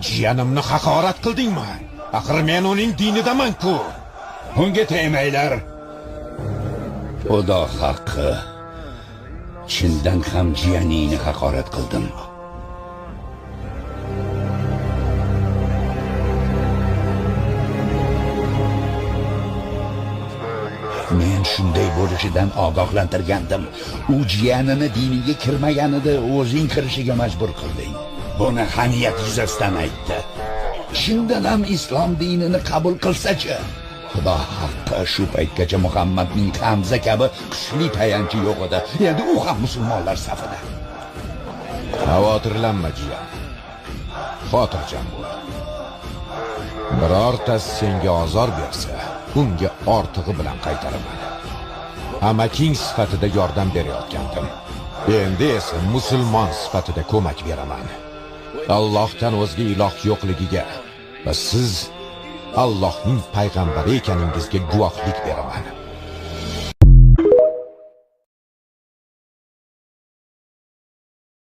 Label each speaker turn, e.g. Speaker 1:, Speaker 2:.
Speaker 1: Jiyanimni haqorat qildingmi? Axir men uning dinidaman-ku.
Speaker 2: Unga tegmanglar. Xudo haqqi. Chindan ham jiyaningni haqorat qildim. Men shunday bo'lishidan ogohlantirgandim. U jiyanini diniga kirmaganida o'zing kirishiga majbur qilding. Buni hamiyat yuzasidan aytdi. Shundan ham islom dinini qabul qilsa-chi? Xudo haqqi, shu paytgacha Muhammadning Hamza kabi kuchli tayanchi yo'q edi. Endi u ham musulmonlar safida.
Speaker 1: Xavotirlanma jiyan. Xotirjam bo'l. Birortasi senga ozor bersa, unga ortig'i bilan qaytaraman. Amaking sifatida yordam berayotgandim. Endi esa musulmon sifatida ko'mak beraman. Allohdan o'zga iloh yo'qligiga va siz Allohning payg'ambari ekaningizga guvohlik beraman.